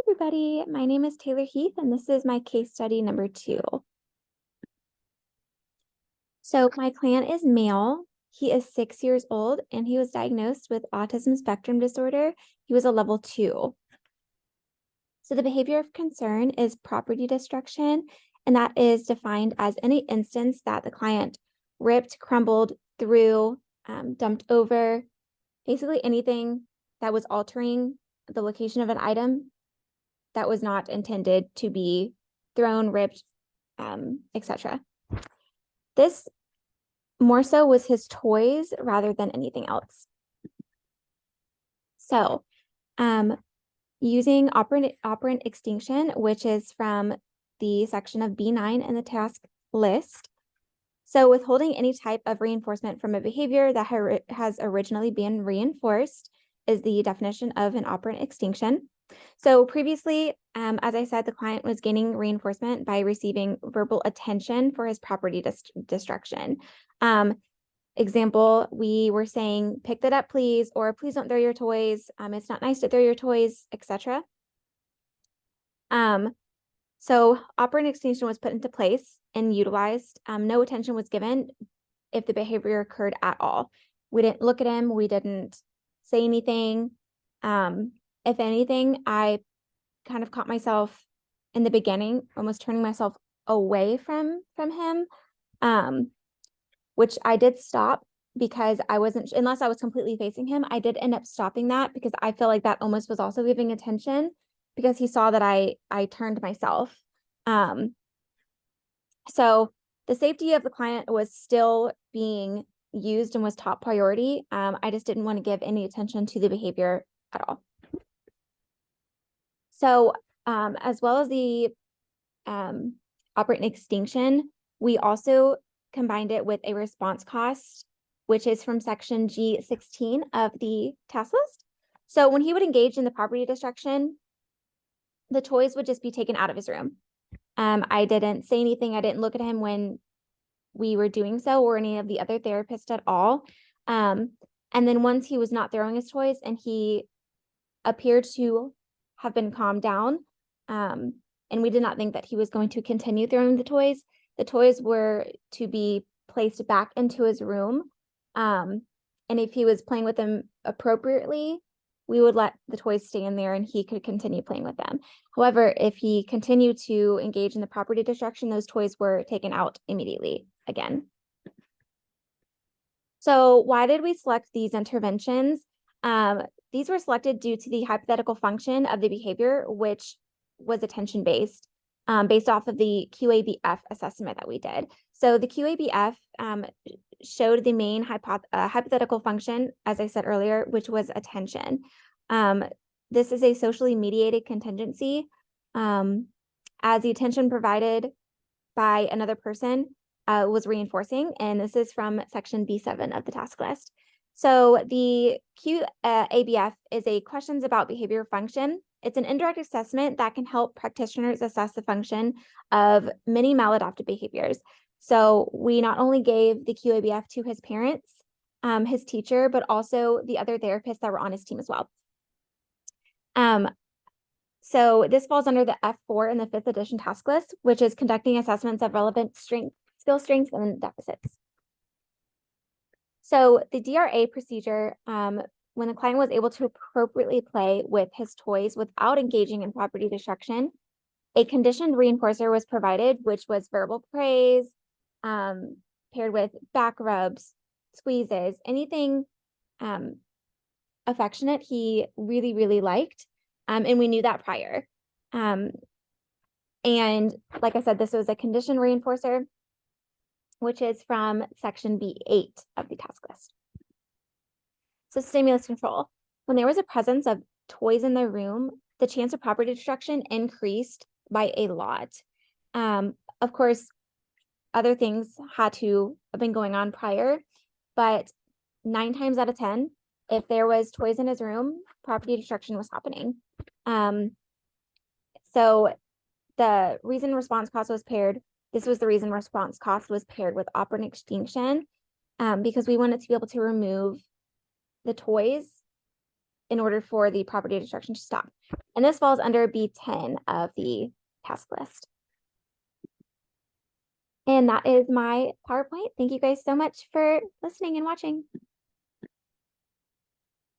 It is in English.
Everybody, my name is Taylor Heath, and this is my case study number 2. So my client is male. He is 6 years old, and he was diagnosed with autism spectrum disorder. He was a level 2. So the behavior of concern is property destruction, and that is defined as any instance that the client ripped, crumbled, threw, dumped over, basically anything that was altering the location of an item that was not intended to be thrown, ripped, etc. This more so was his toys rather than anything else. So using operant extinction, which is from the section of B9 in the task list. So withholding any type of reinforcement from a behavior that has originally been reinforced is the definition of an operant extinction. So previously, as I said, the client was gaining reinforcement by receiving verbal attention for his property destruction. Example, we were saying, pick that up, please, or please don't throw your toys. It's not nice to throw your toys, etc. So operant extinction was put into place and utilized. No attention was given if the behavior occurred at all. We didn't look at him. We didn't say anything. If anything, I kind of caught myself in the beginning, almost turning myself away from him, which I did stop because I wasn't, unless I was completely facing him, I did end up stopping that because I feel like that almost was also giving attention because he saw that I turned myself. So the safety of the client was still being used and was top priority. I just didn't want to give any attention to the behavior at all. So as well as the operant extinction, we also combined it with a response cost, which is from section G16 of the task list. So when he would engage in the property destruction, the toys would just be taken out of his room. I didn't say anything. I didn't look at him when we were doing so or any of the other therapists at all. And then once he was not throwing his toys and he appeared to have been calmed down, and we did not think that he was going to continue throwing the toys were to be placed back into his room. And if he was playing with them appropriately, we would let the toys stay in there and he could continue playing with them. However, if he continued to engage in the property destruction, those toys were taken out immediately again. So why did we select these interventions? These were selected due to the hypothetical function of the behavior, which was attention-based, based off of the QABF assessment that we did. So the QABF showed the main hypothetical function, as I said earlier, which was attention. This is a socially mediated contingency, as the attention provided by another person was reinforcing, and this is from section B7 of the task list. So the QABF is a questions about behavior function. It's an indirect assessment that can help practitioners assess the function of many maladaptive behaviors. So we not only gave the QABF to his parents, his teacher, but also the other therapists that were on his team as well. So this falls under the F4 in the 5th edition task list, which is conducting assessments of relevant skill strengths and deficits. So the DRA procedure, when the client was able to appropriately play with his toys without engaging in property destruction, a conditioned reinforcer was provided, which was verbal praise, paired with back rubs, squeezes, anything affectionate he really, really liked. And we knew that prior. And like I said, this was a conditioned reinforcer, which is from section B8 of the task list. So stimulus control. When there was a presence of toys in the room, the chance of property destruction increased by a lot. Of course, other things had to have been going on prior, but 9 times out of 10, if there was toys in his room, property destruction was happening. So the reason response cost was paired, this was the reason response cost was paired with operant extinction, because we wanted to be able to remove the toys in order for the property destruction to stop. And this falls under B10 of the task list. And that is my PowerPoint. Thank you guys so much for listening and watching.